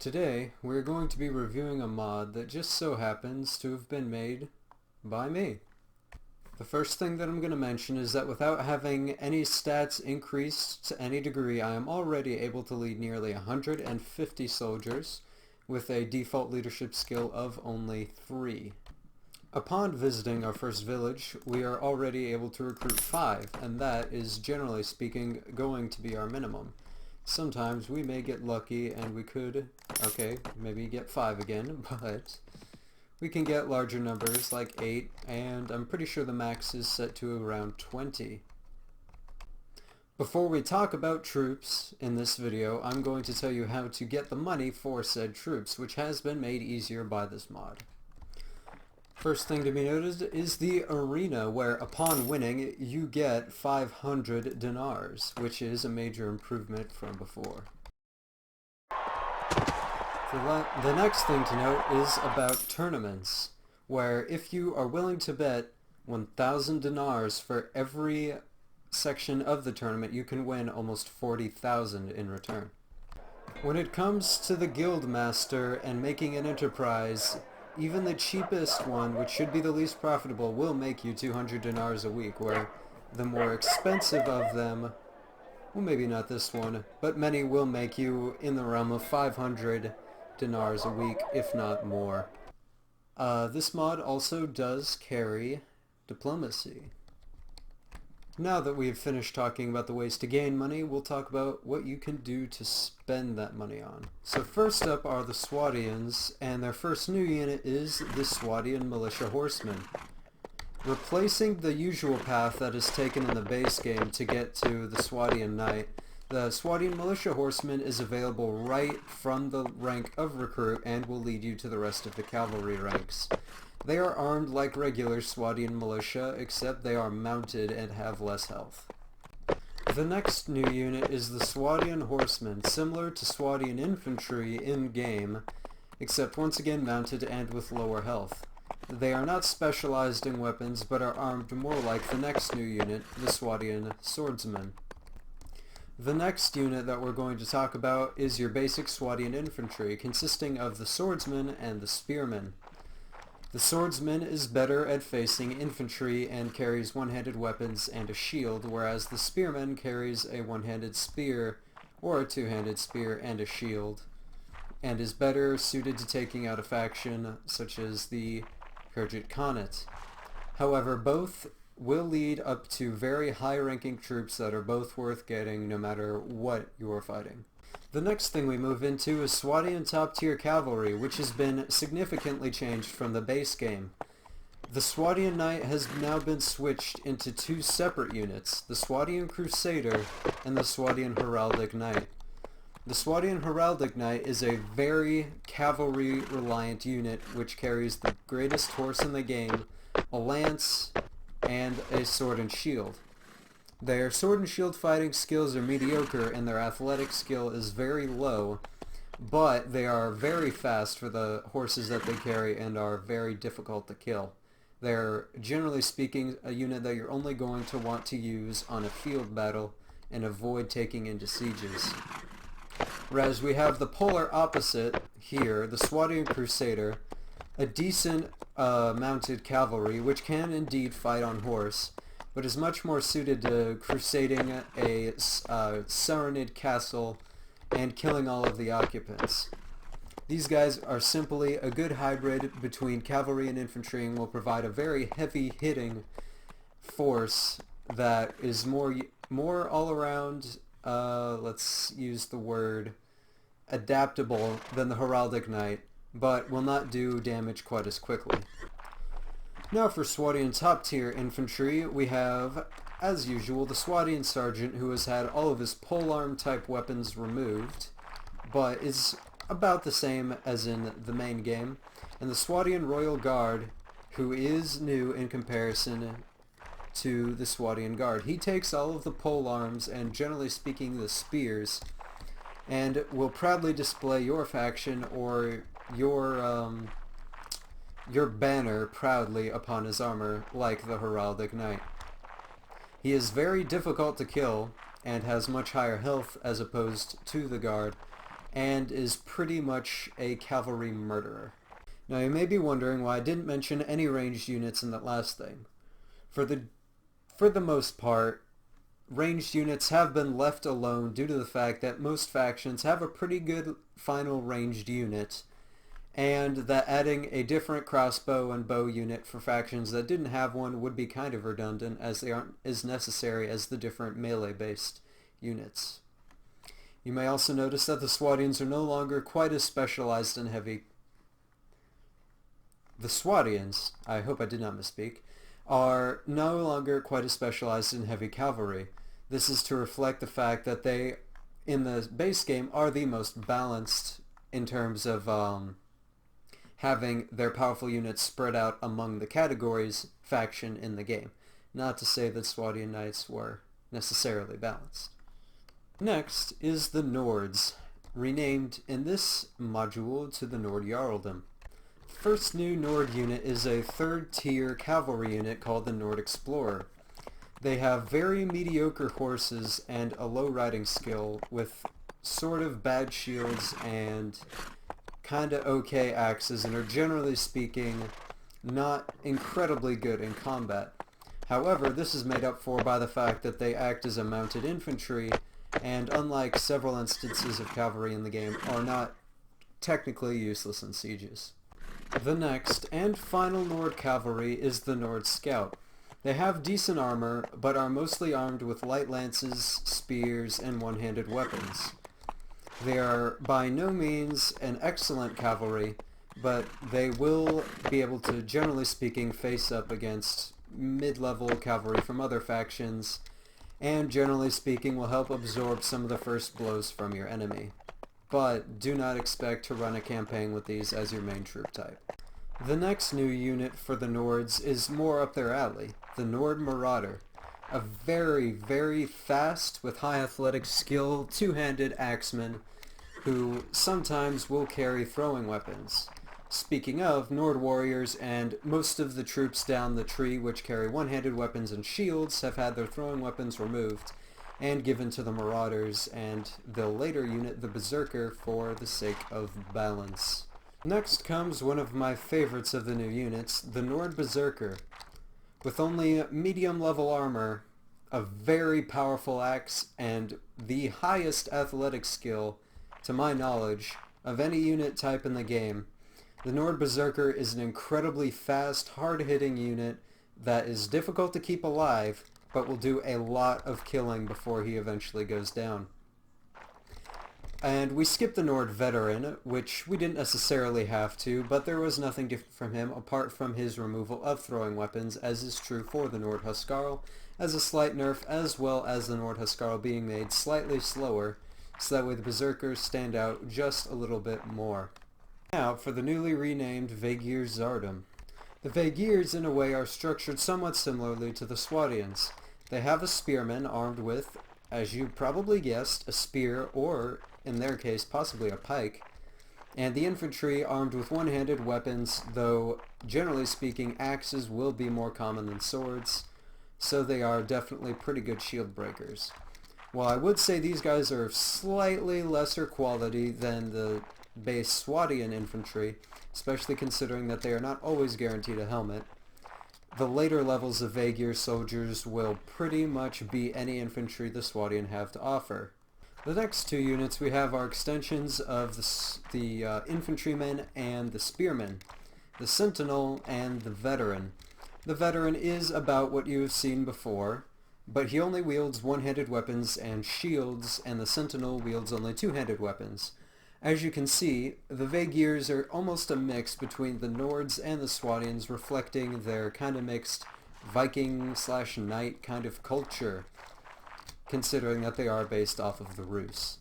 Today, we're going to be reviewing a mod that just so happens to have been made by me. The first thing that I'm going to mention is that without having any stats increased to any degree, I am already able to lead nearly 150 soldiers with a default leadership skill of only 3. Upon visiting our first village, we are already able to recruit 5, and that is, generally speaking, going to be our minimum. Sometimes we may get lucky and we could, maybe get 5 again, but we can get larger numbers like 8, and I'm pretty sure the max is set to around 20. Before we talk about troops in this video, I'm going to tell you how to get the money for said troops, which has been made easier by this mod. First thing to be noticed is the arena, where upon winning you get 500 dinars, which is a major improvement from before. The next thing to note is about tournaments, where if you are willing to bet 1,000 dinars for every section of the tournament, you can win almost 40,000 in return. When it comes to the guild master and making an enterprise, even the cheapest one, which should be the least profitable, will make you 200 dinars a week, where the more expensive of them, well, maybe not this one, but many will make you in the realm of 500 dinars a week, if not more. This mod also does carry diplomacy. Now that we've finished talking about the ways to gain money, we'll talk about what you can do to spend that money on. So first up are the Swathians, and their first new unit is the Swati and Militia Horsemen. Replacing the usual path that is taken in the base game to get to the Swati and Knight, the Swati and Militia Horseman is available right from the rank of Recruit and will lead you to the rest of the Cavalry ranks. They are armed like regular Swati and Militia, except they are mounted and have less health. The next new unit is the Swati and Horsemen, similar to Swati and Infantry in-game, except once again mounted and with lower health. They are not specialized in weapons, but are armed more like the next new unit, the Swati and Swordsman. The next unit that we're going to talk about is your basic Swati and Infantry, consisting of the Swordsman and the Spearmen. The Swordsman is better at facing infantry and carries one-handed weapons and a shield, whereas the Spearman carries a one-handed spear or a two-handed spear and a shield, and is better suited to taking out a faction such as the Kurjit Khanate. However, both will lead up to very high-ranking troops that are both worth getting no matter what you are fighting. The next thing we move into is Swati and top-tier cavalry, which has been significantly changed from the base game. The Swati and Knight has now been switched into 2 separate units, the Swati and Crusader and the Swati and Heraldic Knight. The Swati and Heraldic Knight is a very cavalry-reliant unit which carries the greatest horse in the game, a lance, and a sword and shield. Their sword and shield fighting skills are mediocre and their athletic skill is very low, but they are very fast for the horses that they carry and are very difficult to kill. They're, generally speaking, a unit that you're only going to want to use on a field battle and avoid taking into sieges. Whereas we have the polar opposite here, the Swati and Crusader, a decent mounted cavalry which can indeed fight on horse, but is much more suited to crusading a Serenade castle and killing all of the occupants. These guys are simply a good hybrid between cavalry and infantry and will provide a very heavy-hitting force that is more all-around, let's use the word, adaptable than the Heraldic Knight, but will not do damage quite as quickly. Now for Swati and top-tier infantry, we have, as usual, the Swati Sergeant, who has had all of his polearm type weapons removed, but is about the same as in the main game, and the Swati Royal Guard, who is new in comparison to the Swati Guard. He takes all of the polearms and, generally speaking, the spears, and will proudly display your faction or your banner proudly upon his armor, like the Heraldic Knight. He is very difficult to kill, and has much higher health as opposed to the Guard, and is pretty much a cavalry murderer. Now you may be wondering why I didn't mention any ranged units in that last thing. For the most part, ranged units have been left alone due to the fact that most factions have a pretty good final ranged unit, and that adding a different crossbow and bow unit for factions that didn't have one would be kind of redundant, as they aren't as necessary as the different melee-based units. You may also notice that the Swathians are no longer quite as specialized in heavy... The Swathians, I hope I did not misspeak, are no longer quite as specialized in heavy cavalry. This is to reflect the fact that they, in the base game, are the most balanced in terms of having their powerful units spread out among the categories faction in the game. Not to say that Swathian Knights were necessarily balanced. Next is the Nords, renamed in this module to the Nord Jarldom. The first new Nord unit is a third-tier cavalry unit called the Nord Explorer. They have very mediocre horses and a low riding skill with sort of bad shields and kinda okay axes, and are generally speaking not incredibly good in combat. However, this is made up for by the fact that they act as a mounted infantry, and unlike several instances of cavalry in the game, are not technically useless in sieges. The next and final Nord cavalry is the Nord Scout. They have decent armor, but are mostly armed with light lances, spears, and one-handed weapons. They are by no means an excellent cavalry, but they will be able to, generally speaking, face up against mid-level cavalry from other factions, and generally speaking will help absorb some of the first blows from your enemy. But do not expect to run a campaign with these as your main troop type. The next new unit for the Nords is more up their alley, the Nord Marauder. A very, very fast, with high athletic skill, two-handed axeman who sometimes will carry throwing weapons. Speaking of, Nord warriors and most of the troops down the tree which carry one-handed weapons and shields have had their throwing weapons removed and given to the Marauders and the later unit, the Berserker, for the sake of balance. Next comes one of my favorites of the new units, the Nord Berserker. With only medium-level armor, a very powerful axe, and the highest athletic skill, to my knowledge, of any unit type in the game, the Nord Berserker is an incredibly fast, hard-hitting unit that is difficult to keep alive, but will do a lot of killing before he eventually goes down. And we skipped the Nord Veteran, which we didn't necessarily have to, but there was nothing different from him apart from his removal of throwing weapons, as is true for the Nord Huskarl, as a slight nerf, as well as the Nord Huskarl being made slightly slower, so that way the Berserkers stand out just a little bit more. Now for the newly renamed Vaegir Zardom. The Vaegirs in a way are structured somewhat similarly to the Swathians. They have a spearman armed with, as you probably guessed, a spear or, in their case, possibly a pike, and the infantry armed with one-handed weapons, though generally speaking axes will be more common than swords, so they are definitely pretty good shield breakers. While I would say these guys are of slightly lesser quality than the base Swathian infantry, especially considering that they are not always guaranteed a helmet, the later levels of Vaegir soldiers will pretty much be any infantry the Swathian have to offer. The next two units we have are extensions of the infantrymen and the spearmen, the Sentinel and the Veteran. The Veteran is about what you have seen before, but he only wields one-handed weapons and shields, and the Sentinel wields only two-handed weapons. As you can see, the Vaegirs are almost a mix between the Nords and the Swathians, reflecting their kind of mixed Viking/knight kind of culture, considering that they are based off of the Rus.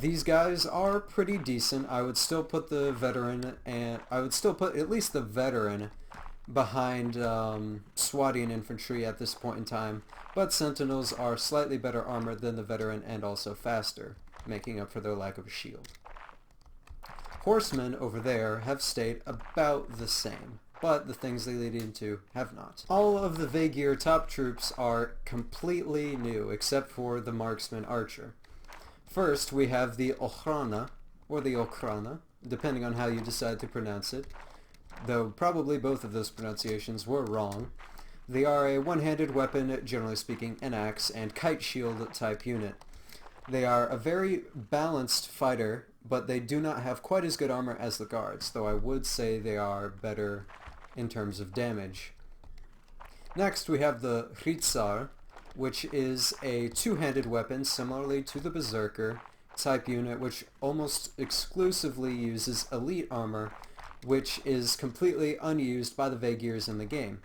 These guys are pretty decent. I would still put the Veteran, and I would still put at least the Veteran behind Swathian infantry at this point in time, but Sentinels are slightly better armored than the Veteran and also faster, making up for their lack of a shield. Horsemen over there have stayed about the same, but the things they lead into have not. All of the Vaegir top troops are completely new, except for the marksman archer. First, we have the Ochrana, or the Okrana, depending on how you decide to pronounce it, though probably both of those pronunciations were wrong. They are a one-handed weapon, generally speaking an axe, and kite shield type unit. They are a very balanced fighter, but they do not have quite as good armor as the guards, though I would say they are better in terms of damage. Next we have the Hritsar, which is a two-handed weapon similarly to the Berserker type unit, which almost exclusively uses elite armor, which is completely unused by the Vaegirs in the game.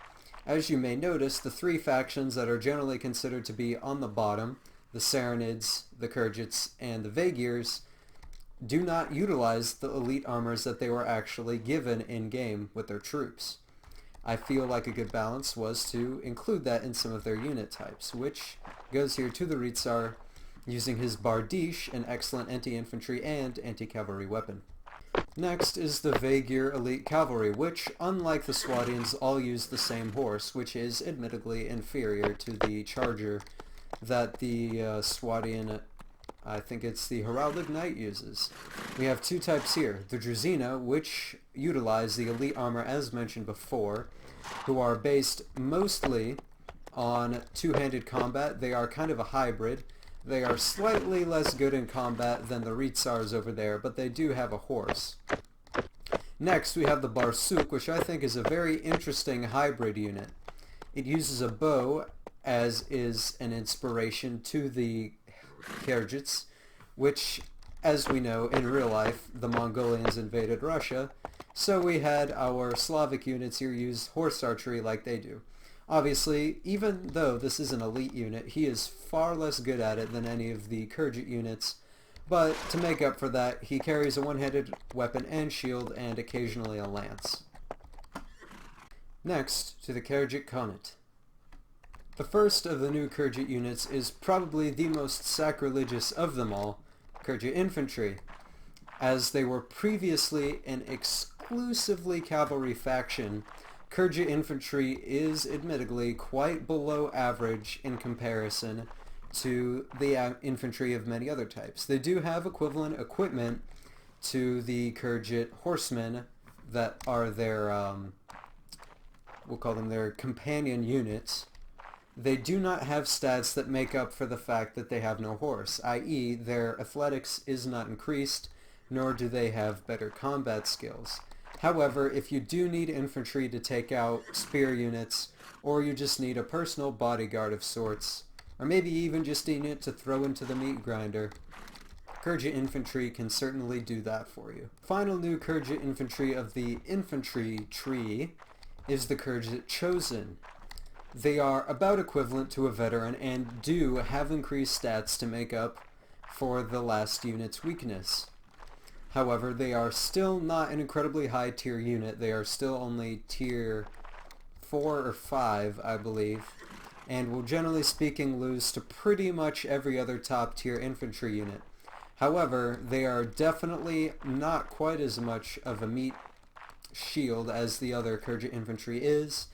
As you may notice, the three factions that are generally considered to be on the bottom, the Sarenids, the Khergits, and the Vaegirs, do not utilize the elite armors that they were actually given in-game with their troops. I feel like a good balance was to include that in some of their unit types, which goes here to the Hritsar, using his Bardiche, an excellent anti-infantry and anti-cavalry weapon. Next is the Vaegir Elite Cavalry, which, unlike the Swathians, all use the same horse, which is admittedly inferior to the charger that the Swathian, I think it's the Heraldic Knight, uses. We have two types here, the Druzina, which utilize the elite armor as mentioned before, who are based mostly on two-handed combat. They are kind of a hybrid. They are slightly less good in combat than the Hritsars over there, but they do have a horse. Next we have the Barsuk, which I think is a very interesting hybrid unit. It uses a bow, as is an inspiration to the Khergits, which, as we know, in real life, the Mongolians invaded Russia, so we had our Slavic units here use horse archery like they do. Obviously, even though this is an elite unit, he is far less good at it than any of the Khergit units, but to make up for that, he carries a one-handed weapon and shield, and occasionally a lance. Next, to the Khergit Khanate. The first of the new Khergit units is probably the most sacrilegious of them all, Khergit Infantry. As they were previously an exclusively cavalry faction, Khergit Infantry is admittedly quite below average in comparison to the infantry of many other types. They do have equivalent equipment to the Khergit Horsemen that are their, we'll call them their companion units. They do not have stats that make up for the fact that they have no horse, i.e. their athletics is not increased, nor do they have better combat skills. However, if you do need infantry to take out spear units, or you just need a personal bodyguard of sorts, or maybe even just a unit to throw into the meat grinder, Khergit Infantry can certainly do that for you. Final new Khergit Infantry of the infantry tree is the Khergit Chosen. They are about equivalent to a veteran and do have increased stats to make up for the last unit's weakness. However, they are still not an incredibly high tier unit. They are still only tier 4 or 5, I believe, and will generally speaking lose to pretty much every other top tier infantry unit. However, they are definitely not quite as much of a meat shield as the other Khergit Infantry is,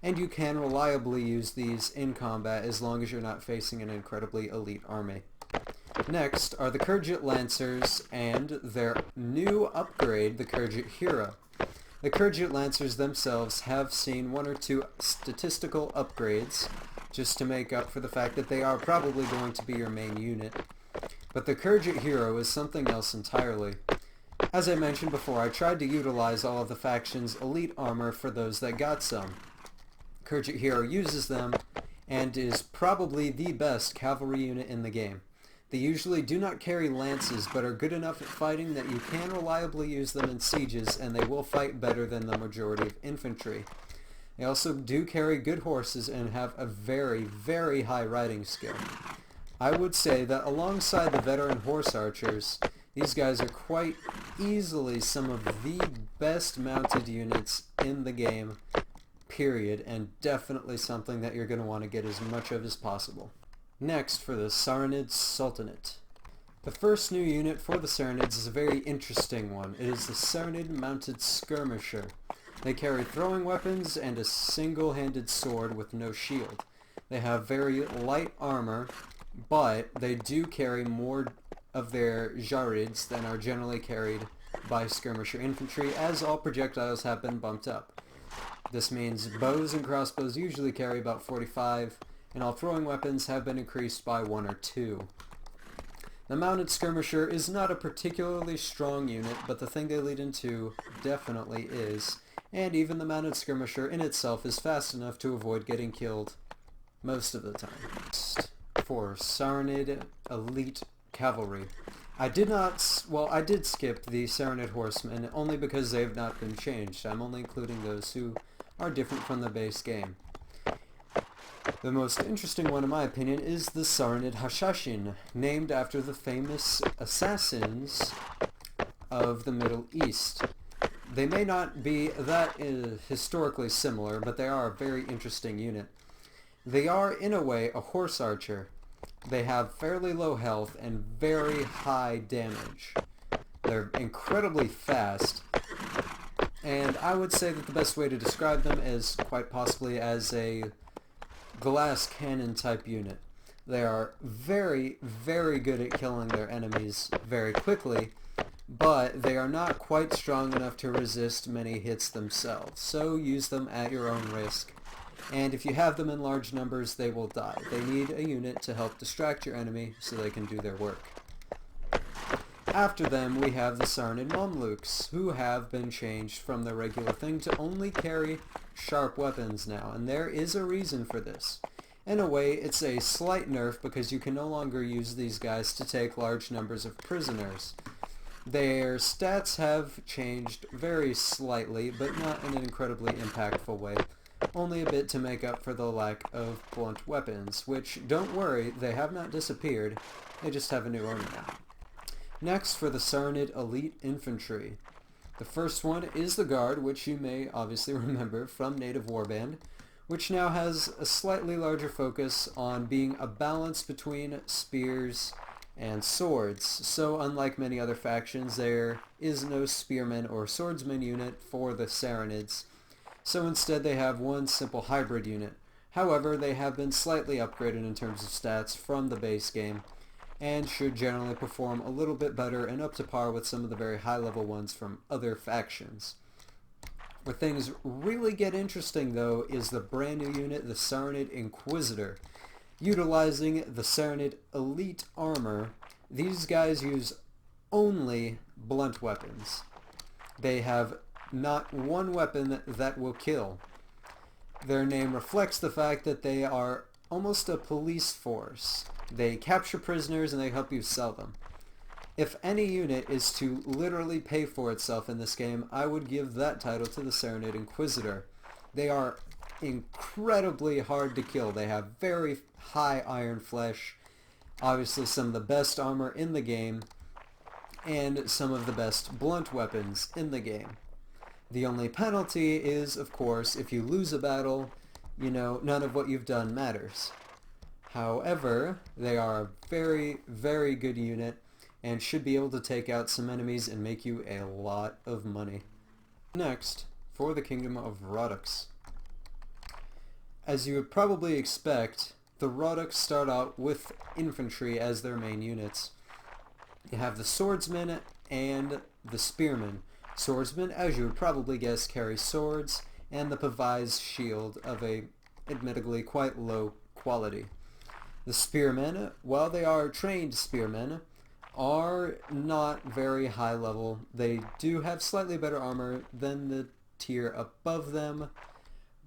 and you can reliably use these in combat as long as you're not facing an incredibly elite army. Next are the Khergit Lancers and their new upgrade, the Khergit Hero. The Khergit Lancers themselves have seen one or two statistical upgrades, just to make up for the fact that they are probably going to be your main unit. But the Khergit Hero is something else entirely. As I mentioned before, I tried to utilize all of the faction's elite armor for those that got some. Khergit Hero uses them, and is probably the best cavalry unit in the game. They usually do not carry lances, but are good enough at fighting that you can reliably use them in sieges, and they will fight better than the majority of infantry. They also do carry good horses and have a very, very high riding skill. I would say that alongside the veteran horse archers, these guys are quite easily some of the best mounted units in the game, period, and definitely something that you're going to want to get as much of as possible. Next, for the Saarinen Sultanate. The first new unit for the Sarenids is a very interesting one. It is the Serenade Mounted Skirmisher. They carry throwing weapons and a single-handed sword with no shield. They have very light armor, but they do carry more of their jarids than are generally carried by Skirmisher infantry, as all projectiles have been bumped up. This means bows and crossbows usually carry about 45, and all throwing weapons have been increased by 1 or 2. The mounted skirmisher is not a particularly strong unit, but the thing they lead into definitely is, and even the mounted skirmisher in itself is fast enough to avoid getting killed most of the time. For Saarinen Elite Cavalry, I did skip the Serenade Horsemen only because they have not been changed. I'm only including those who are different from the base game. The most interesting one, in my opinion, is the Saarinen Hashashin, named after the famous assassins of the Middle East. They may not be that historically similar, but they are a very interesting unit. They are, in a way, a horse archer. They have fairly low health and very high damage. They're incredibly fast, and I would say that the best way to describe them is quite possibly as a glass cannon type unit. They are very, very good at killing their enemies very quickly, but they are not quite strong enough to resist many hits themselves, so use them at your own risk. And if you have them in large numbers, they will die. They need a unit to help distract your enemy so they can do their work. After them, we have the Saarinen Mamluks, who have been changed from the regular thing to only carry sharp weapons now, and there is a reason for this. In a way, it's a slight nerf because you can no longer use these guys to take large numbers of prisoners. Their stats have changed very slightly, but not in an incredibly impactful way. Only a bit to make up for the lack of blunt weapons, which, don't worry, they have not disappeared, they just have a new owner now. Next, for the Saarinen Elite Infantry. The first one is the Guard, which you may obviously remember from Native Warband, which now has a slightly larger focus on being a balance between spears and swords. So unlike many other factions, there is no Spearmen or Swordsman unit for the Sarenids, so instead they have one simple hybrid unit. However, they have been slightly upgraded in terms of stats from the base game, and should generally perform a little bit better and up to par with some of the very high-level ones from other factions. Where things really get interesting, though, is the brand new unit, the Serenade Inquisitor. Utilizing the Serenade Elite Armor, these guys use only blunt weapons. They have not one weapon that will kill. Their name reflects the fact that they are almost a police force. They capture prisoners and they help you sell them. If any unit is to literally pay for itself in this game, I would give that title to the Serenade Inquisitor. They are incredibly hard to kill. They have very high iron flesh, obviously some of the best armor in the game, and some of the best blunt weapons in the game. The only penalty is, of course, if you lose a battle, none of what you've done matters. However, they are a very, very good unit and should be able to take out some enemies and make you a lot of money. Next, for the Kingdom of Rotax. As you would probably expect, the Rotax start out with infantry as their main units. You have the Swordsmen and the Spearmen. Swordsmen, as you would probably guess, carry swords and the Pavai's shield of a admittedly quite low quality. The Spearmen, while they are trained Spearmen, are not very high level. They do have slightly better armor than the tier above them,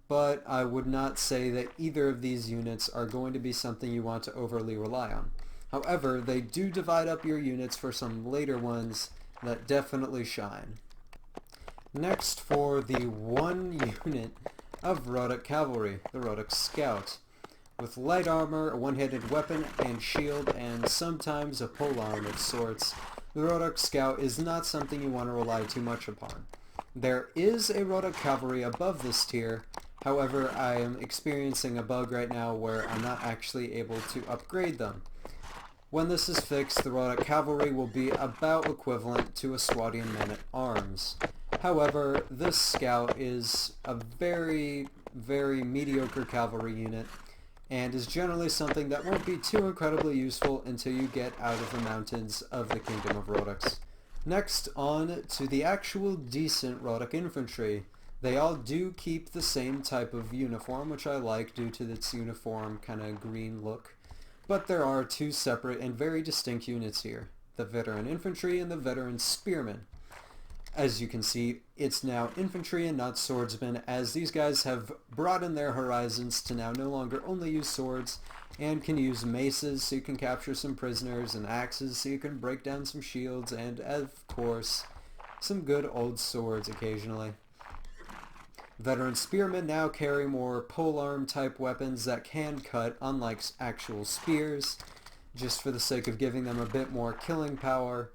but I would not say that either of these units are going to be something you want to overly rely on. However, they do divide up your units for some later ones that definitely shine. Next, for the one unit of Rotax Cavalry, the Rotax Scout. With light armor, a one-handed weapon and shield, and sometimes a polearm of sorts, the Rotax Scout is not something you want to rely too much upon. There is a Rotax Cavalry above this tier, however I am experiencing a bug right now where I'm not actually able to upgrade them. When this is fixed, the Rotax Cavalry will be about equivalent to a Swathi man-at-arms. However, this scout is a very, very mediocre cavalry unit, and is generally something that won't be too incredibly useful until you get out of the mountains of the Kingdom of Rotax. Next, on to the actual decent Rotax infantry. They all do keep the same type of uniform, which I like due to its uniform kind of green look. But there are two separate and very distinct units here, the Veteran Infantry and the Veteran Spearmen. As you can see, it's now infantry and not swordsmen, as these guys have broadened their horizons to now no longer only use swords, and can use maces so you can capture some prisoners, and axes so you can break down some shields, and of course, some good old swords occasionally. Veteran Spearmen now carry more polearm type weapons that can cut, unlike actual spears, just for the sake of giving them a bit more killing power.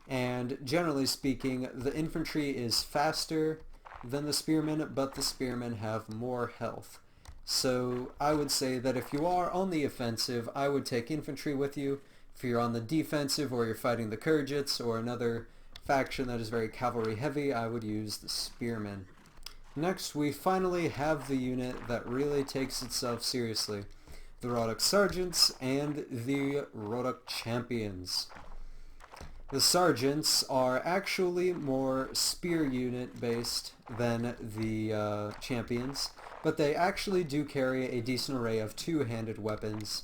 And generally speaking, the infantry is faster than the spearmen, but the spearmen have more health. So I would say that if you are on the offensive, I would take infantry with you. If you're on the defensive, or you're fighting the Kurgits or another faction that is very cavalry heavy, I would use the spearmen. Next, we finally have the unit that really takes itself seriously, the Rotax Sergeants and the Rotax Champions. The Sergeants are actually more spear unit based than the Champions, but they actually do carry a decent array of two-handed weapons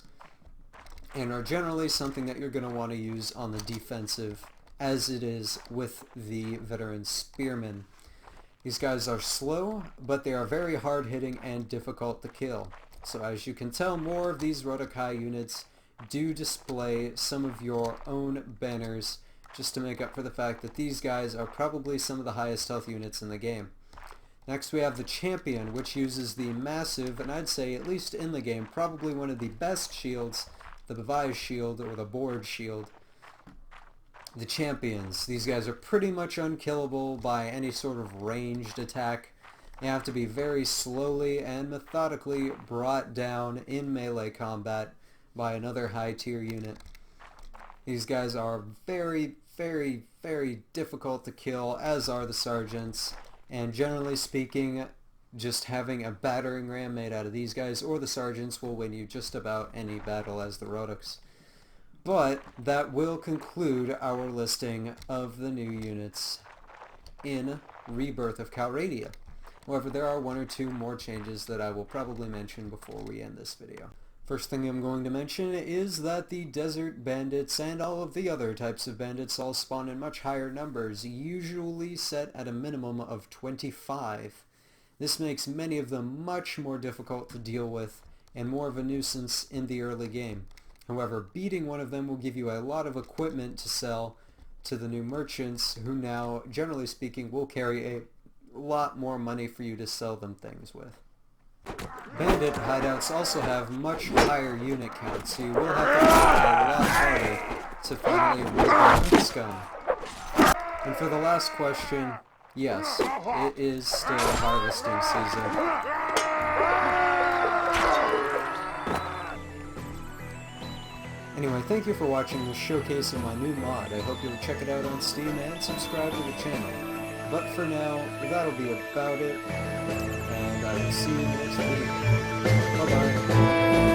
and are generally something that you're going to want to use on the defensive, as it is with the Veteran Spearmen. These guys are slow, but they are very hard-hitting and difficult to kill. So as you can tell, more of these Rotax units do display some of your own banners, just to make up for the fact that these guys are probably some of the highest health units in the game. Next we have the Champion, which uses the massive, and I'd say at least in the game, probably one of the best shields, the Buoy shield or the board shield. The Champions. These guys are pretty much unkillable by any sort of ranged attack. They have to be very slowly and methodically brought down in melee combat by another high tier unit. These guys are very, very, very difficult to kill, as are the Sergeants, and generally speaking, just having a battering ram made out of these guys or the Sergeants will win you just about any battle as the Rotax. But that will conclude our listing of the new units in Rebirth of Calradia. However, there are one or two more changes that I will probably mention before we end this video. First thing I'm going to mention is that the desert bandits and all of the other types of bandits all spawn in much higher numbers, usually set at a minimum of 25. This makes many of them much more difficult to deal with and more of a nuisance in the early game. However, beating one of them will give you a lot of equipment to sell to the new merchants, who now, generally speaking, will carry a lot more money for you to sell them things with. Bandit hideouts also have much higher unit counts, so you will have to try a lot harder to finally rid them of scum. And for the last question, yes, it is still harvesting season. Anyway, thank you for watching this showcase of my new mod. I hope you'll check it out on Steam and subscribe to the channel. But for now, that'll be about it, and I will see you next video. Bye-bye.